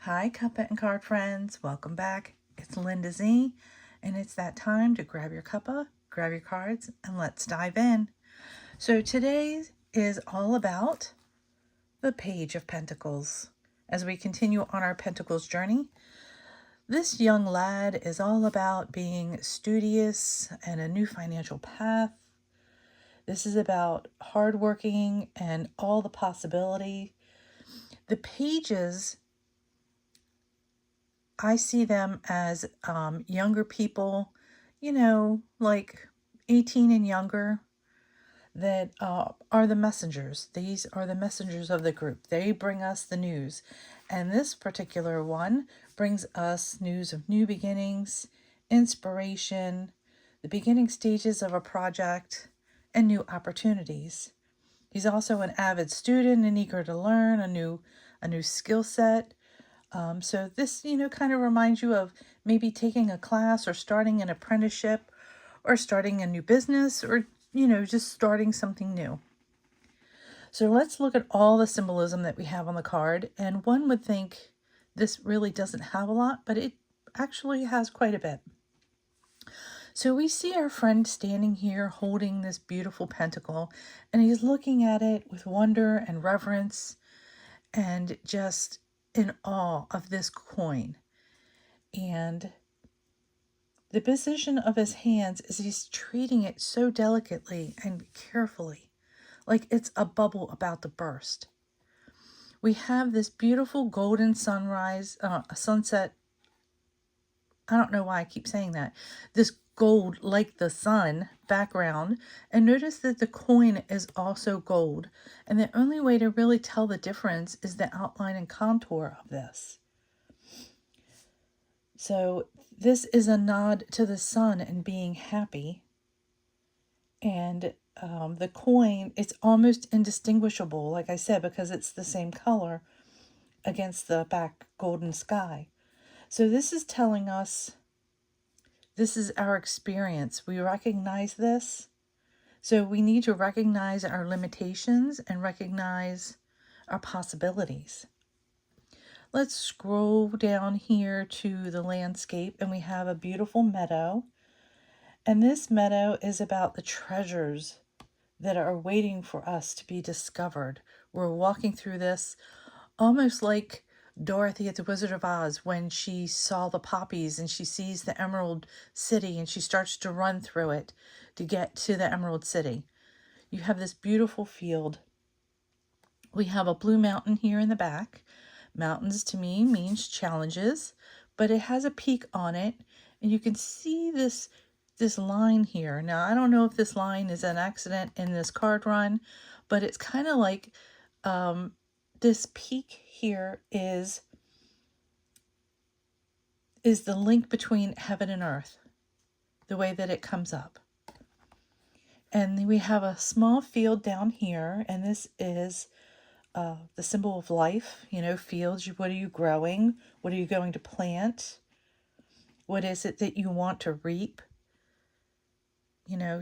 Hi, Cuppa and card friends. Welcome back. It's Linda Z, and it's that time to grab your cuppa, grab your cards, and let's dive in. So today is all about the Page of Pentacles. As we continue on our Pentacles journey, this young lad is all about being studious and a new financial path. This is about hardworking and all the possibility. The pages, I see them as younger people, like 18 and younger, that are the messengers. These are the messengers of the group. They bring us the news. And this particular one brings us news of new beginnings, inspiration, the beginning stages of a project, and new opportunities. He's also an avid student and eager to learn a new skill set. So this, kind of reminds you of maybe taking a class or starting an apprenticeship or starting a new business or, just starting something new. So let's look at all the symbolism that we have on the card. And one would think this really doesn't have a lot, but it actually has quite a bit. So we see our friend standing here holding this beautiful pentacle, and he's looking at it with wonder and reverence and just in awe of this coin. And the position of his hands is he's treating it so delicately and carefully, like it's a bubble about to burst. We have this beautiful golden sunrise, a sunset. I don't know why I keep saying that. This gold, like the sun, background. And notice that the coin is also gold. And the only way to really tell the difference is the outline and contour of this. So this is a nod to the sun and being happy. And the coin, it's almost indistinguishable, like I said, because it's the same color against the back golden sky. So this is telling us this is our experience. We recognize this. So we need to recognize our limitations and recognize our possibilities. Let's scroll down here to the landscape, and we have a beautiful meadow. And this meadow is about the treasures that are waiting for us to be discovered. We're walking through this almost like Dorothy at the Wizard of Oz when she saw the poppies and she sees the Emerald City and she starts to run through it to get to the Emerald City. You have this beautiful field. We have a blue mountain here in the back. Mountains to me means challenges, but it has a peak on it, and you can see this line here. Now, I don't know if this line is an accident in this card run, but it's kind of like this peak here is the link between heaven and earth, the way that it comes up. And we have a small field down here, and this is the symbol of life, fields. What are you growing? What are you going to plant? What is it that you want to reap?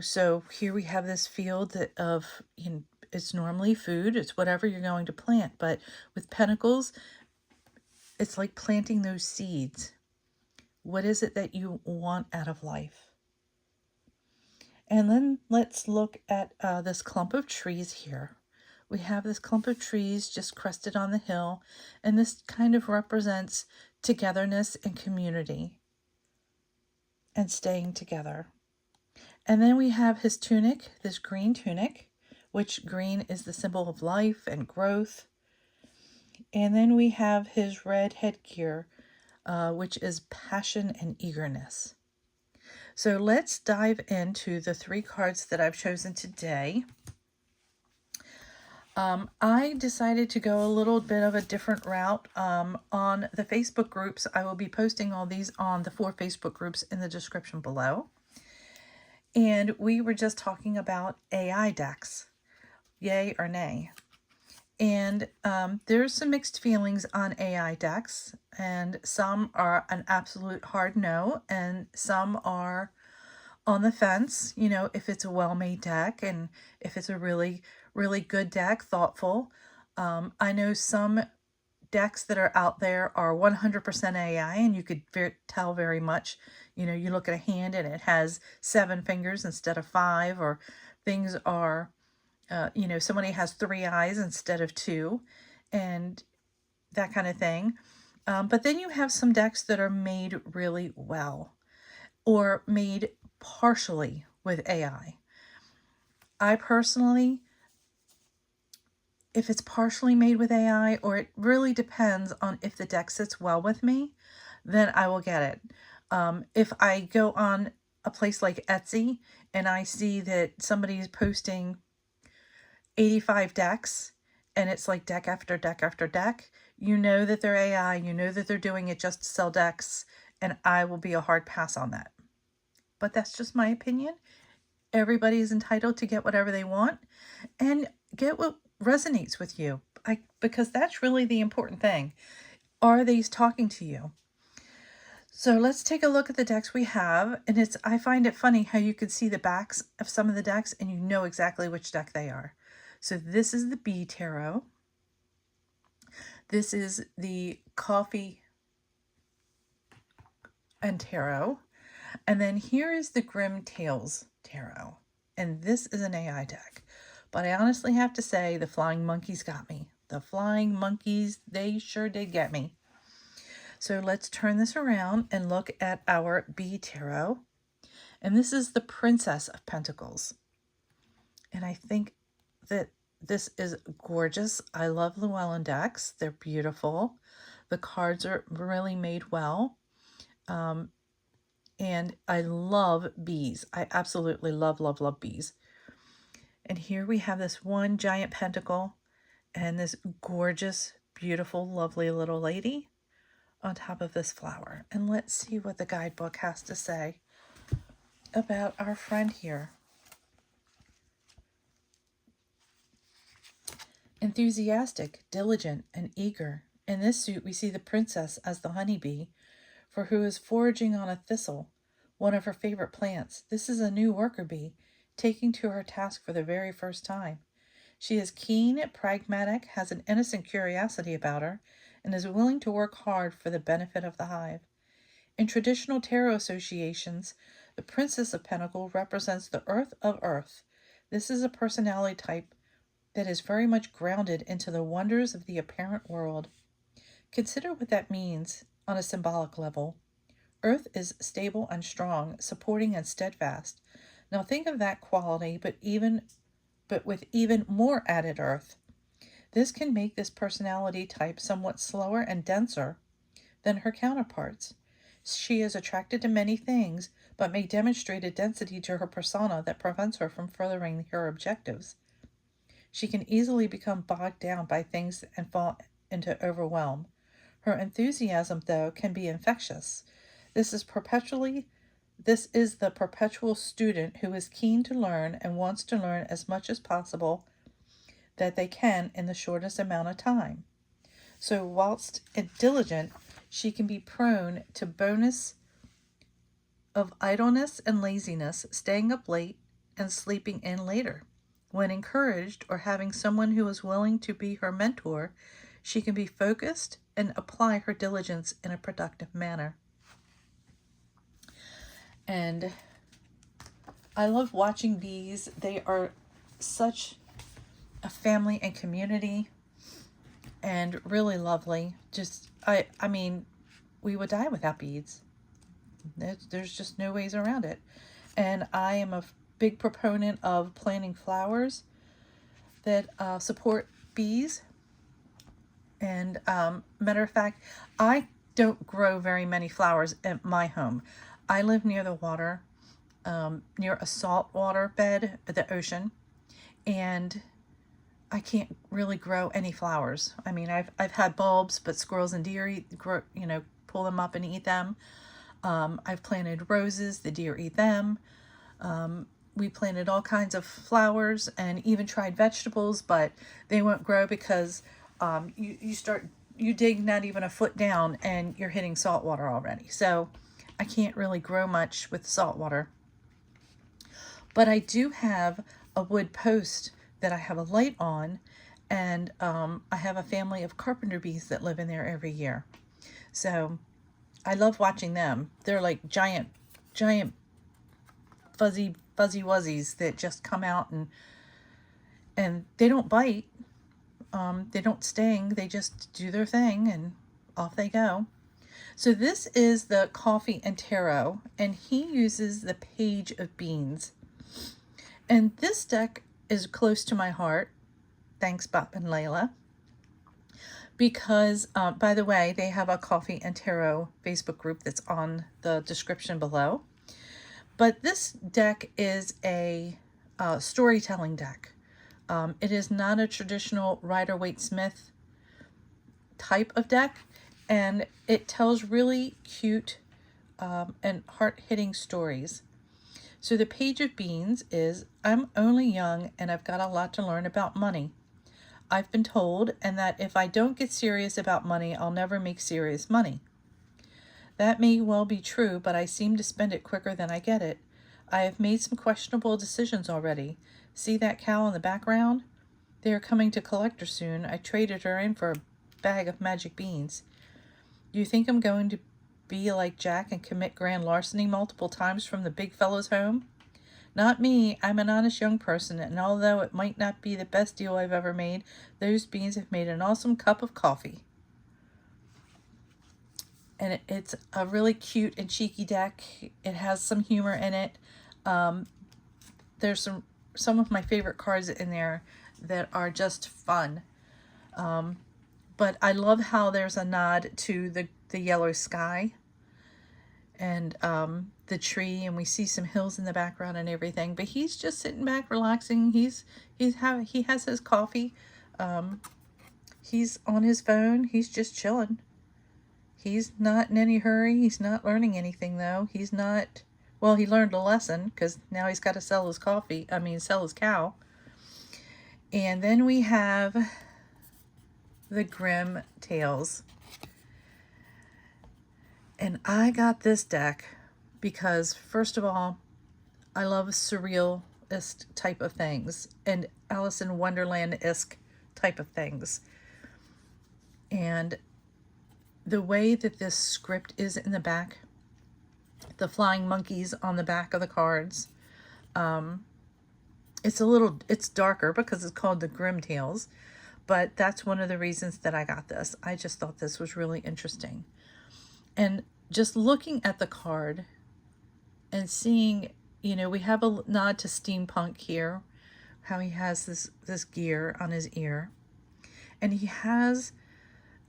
So here we have this field it's normally food. It's whatever you're going to plant. But with pentacles, it's like planting those seeds. What is it that you want out of life? And then let's look at this clump of trees here. We have this clump of trees just crested on the hill, and this kind of represents togetherness and community and staying together. And then we have his tunic, this green tunic, which green is the symbol of life and growth. And then we have his red headgear, which is passion and eagerness. So let's dive into the 3 cards that I've chosen today. I decided to go a little bit of a different route on the Facebook groups. I will be posting all these on the 4 Facebook groups in the description below. And we were just talking about AI decks, yay or nay. And there's some mixed feelings on AI decks, and some are an absolute hard no, and some are on the fence, if it's a well-made deck and if it's a really, really good deck, thoughtful. I know some decks that are out there are 100% AI, and you could tell very much. You know, you look at a hand and it has 7 fingers instead of 5, or things are, you know, somebody has 3 eyes instead of 2, and that kind of thing. But then you have some decks that are made really well, or made partially with AI. I personally, if it's partially made with AI, or it really depends on if the deck sits well with me, then I will get it. If I go on a place like Etsy and I see that somebody is posting 85 decks and it's like deck after deck after deck, you know that they're AI, you know that they're doing it just to sell decks, and I will be a hard pass on that. But that's just my opinion. Everybody is entitled to get whatever they want and get what resonates with you. Because that's really the important thing. Are these talking to you? So let's take a look at the decks we have. And I find it funny how you can see the backs of some of the decks and you know exactly which deck they are. So this is the Bee Tarot. This is the Coffee and Tarot. And then here is the Grim Tales Tarot. And this is an AI deck. But I honestly have to say the Flying Monkeys got me. The Flying Monkeys, they sure did get me. So let's turn this around and look at our Bee Tarot. And this is the Princess of Pentacles. And I think that this is gorgeous. I love Llewellyn decks. They're beautiful. The cards are really made well. And I love bees. I absolutely love, love, love bees. And here we have this one giant pentacle and this gorgeous, beautiful, lovely little lady on top of this flower. And let's see what the guidebook has to say about our friend here. Enthusiastic, diligent, and eager. In this suit, we see the princess as the honeybee, for who is foraging on a thistle, one of her favorite plants. This is a new worker bee, taking to her task for the very first time. She is keen, pragmatic, has an innocent curiosity about her, and is willing to work hard for the benefit of the hive. In traditional tarot associations, the Princess of Pentacles represents the earth of earth. This is a personality type that is very much grounded into the wonders of the apparent world. Consider what that means on a symbolic level. Earth is stable and strong, supporting and steadfast. Now think of that quality, but with even more added earth. This can make this personality type somewhat slower and denser than her counterparts. She is attracted to many things, but may demonstrate a density to her persona that prevents her from furthering her objectives. She can easily become bogged down by things and fall into overwhelm. Her enthusiasm, though, can be infectious. This is the perpetual student who is keen to learn and wants to learn as much as possible that they can in the shortest amount of time. So whilst diligent, she can be prone to bonus of idleness and laziness, staying up late and sleeping in later. When encouraged or having someone who is willing to be her mentor, she can be focused and apply her diligence in a productive manner. And I love watching bees. They are such a family and community and really lovely. I mean, we would die without bees. There's just no ways around it. And I am a big proponent of planting flowers that support bees. And matter of fact, I don't grow very many flowers at my home. I live near the water, near a saltwater bed at the ocean, and I can't really grow any flowers. I mean, I've had bulbs, but squirrels and deer pull them up and eat them. I've planted roses, the deer eat them. We planted all kinds of flowers and even tried vegetables, but they won't grow because you dig not even a foot down and you're hitting salt water already. So I can't really grow much with salt water. But I do have a wood post that I have a light on, And I have a family of carpenter bees that live in there every year. So I love watching them. They're like giant fuzzy wuzzies that just come out, and they don't bite. They don't sting. They just do their thing and off they go. So this is the Coffee and Tarot, and he uses the Page of Beans. And this deck is close to my heart. Thanks, Bob and Layla. Because, by the way, they have a Coffee and Tarot Facebook group that's on the description below. But this deck is a storytelling deck. It is not a traditional Rider-Waite-Smith type of deck, and it tells really cute and heart-hitting stories. So the Page of Beans is, I'm only young and I've got a lot to learn about money. I've been told, and that if I don't get serious about money, I'll never make serious money. That may well be true, but I seem to spend it quicker than I get it. I have made some questionable decisions already. See that cow in the background? They are coming to collect her soon. I traded her in for a bag of magic beans. Do you think I'm going to be like Jack and commit grand larceny multiple times from the big fellow's home? Not me. I'm an honest young person, and although it might not be the best deal I've ever made, those beans have made an awesome cup of coffee. And it's a really cute and cheeky deck. It has some humor in it. There's some of my favorite cards in there that are just fun. But I love how there's a nod to the yellow sky and the tree, and we see some hills in the background and everything. But he's just sitting back, relaxing. He has his coffee. He's on his phone. He's just chilling. He's not in any hurry. He's not learning anything, though. He's not, well, he learned a lesson because now he's got to sell his sell his cow. And then we have the Grim Tales. And I got this deck because, first of all, I love surrealist type of things and Alice in Wonderland-esque type of things. And the way that this script is in the back, the flying monkeys on the back of the cards, it's darker because it's called the Grim Tales, but that's one of the reasons that I got this. I just thought this was really interesting. And just looking at the card and seeing, we have a nod to steampunk here, how he has this gear on his ear, and he has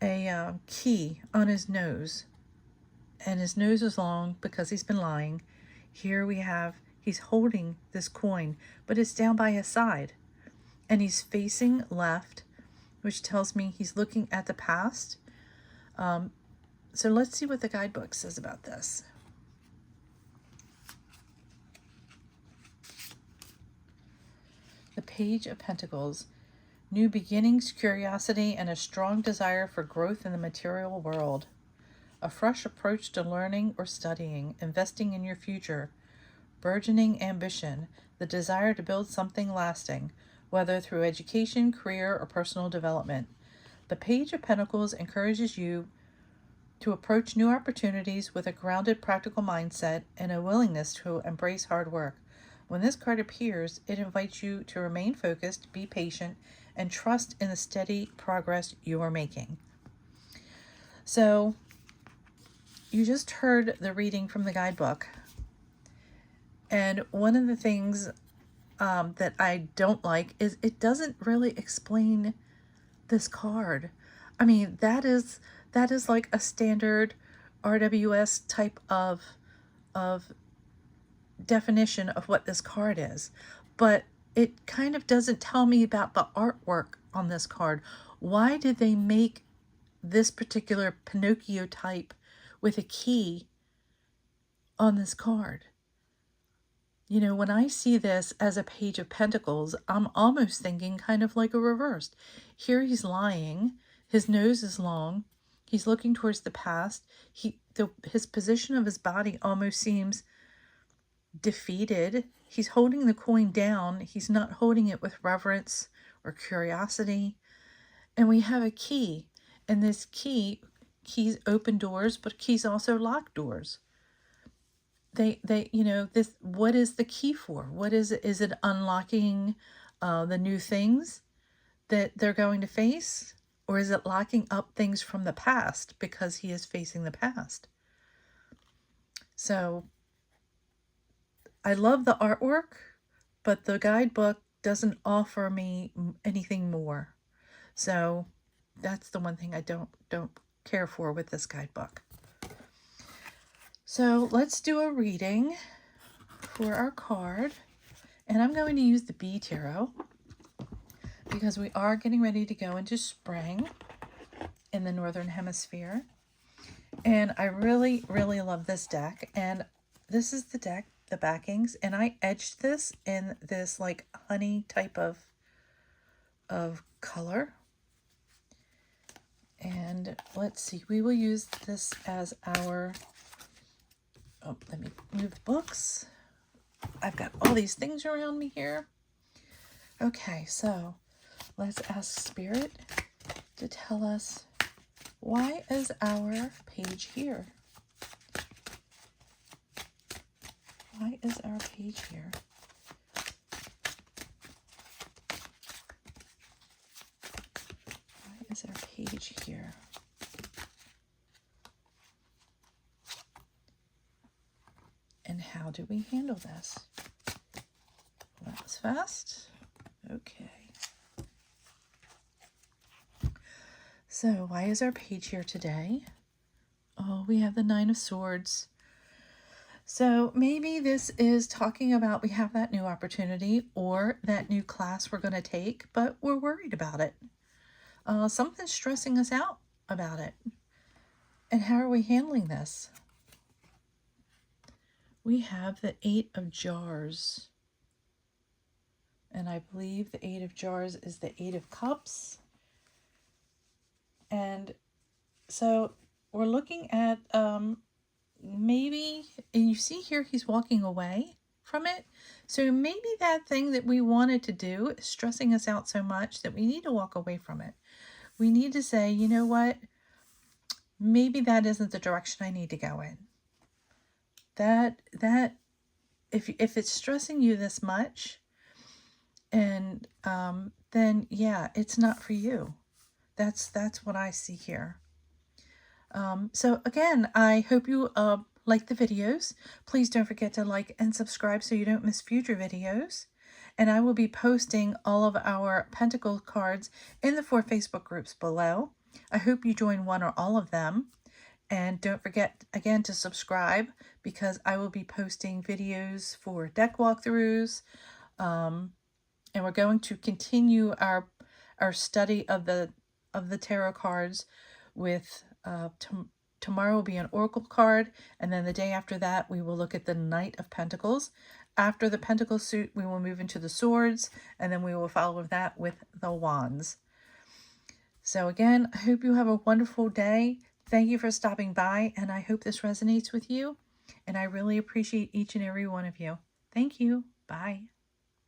a key on his nose, and his nose is long because he's been lying. Here he's holding this coin, but it's down by his side, and he's facing left, which tells me he's looking at the past. So let's see what the guidebook says about this. The Page of Pentacles. New beginnings, curiosity, and a strong desire for growth in the material world. A fresh approach to learning or studying, investing in your future. Burgeoning ambition, the desire to build something lasting, whether through education, career, or personal development. The Page of Pentacles encourages you to approach new opportunities with a grounded, practical mindset and a willingness to embrace hard work. When this card appears, it invites you to remain focused, be patient, and trust in the steady progress you are making. So, you just heard the reading from the guidebook. And one of the things that I don't like is it doesn't really explain this card. I mean, that is like a standard RWS type of definition of what this card is. But it kind of doesn't tell me about the artwork on this card. Why did they make this particular Pinocchio type with a key on this card? When I see this as a Page of Pentacles, I'm almost thinking kind of like a reversed. Here he's lying, his nose is long, he's looking towards the past. His position of his body almost seems defeated. He's holding the coin down. He's not holding it with reverence or curiosity. And we have a key. And this keys open doors, but keys also lock doors. They, you know, this, what is the key for? What is it? Is it unlocking the new things that they're going to face? Or is it locking up things from the past because he is facing the past? So I love the artwork, but the guidebook doesn't offer me anything more. So that's the one thing I don't care for with this guidebook. So let's do a reading for our card. And I'm going to use the Bee Tarot because we are getting ready to go into spring in the Northern Hemisphere. And I really, really love this deck. And this is the deck, the backings. And I edged this in this like honey type of color. And let's see, we will use this as our, oh, let me move the books. I've got all these things around me here. Okay, so let's ask Spirit to tell us, why is our page here? Why is our page here? Why is our page here? And how do we handle this? Well, that was fast. Okay. So why is our page here today? Oh, we have the Nine of Swords. So maybe this is talking about we have that new opportunity or that new class we're going to take, but we're worried about it. Something's stressing us out about it. And how are we handling this? We have the Eight of Jars. And I believe the Eight of Jars is the Eight of Cups. And so we're looking at maybe, and you see here he's walking away from it. So maybe that thing that we wanted to do is stressing us out so much that we need to walk away from it. We need to say, you know what? Maybe that isn't the direction I need to go in. If it's stressing you this much, and then yeah, it's not for you. That's what I see here. So again, I hope you like the videos. Please don't forget to like and subscribe so you don't miss future videos. And I will be posting all of our Pentacle cards in the 4 Facebook groups below. I hope you join one or all of them. And don't forget, again, to subscribe because I will be posting videos for deck walkthroughs. And we're going to continue our study of the tarot cards with tomorrow will be an oracle card, and then the day after that we will look at the Knight of Pentacles. After the Pentacle suit, we will move into the swords, and then we will follow that with the wands. So again, I hope you have a wonderful day. Thank you for stopping by, and I hope this resonates with you, and I really appreciate each and every one of you. Thank you. Bye.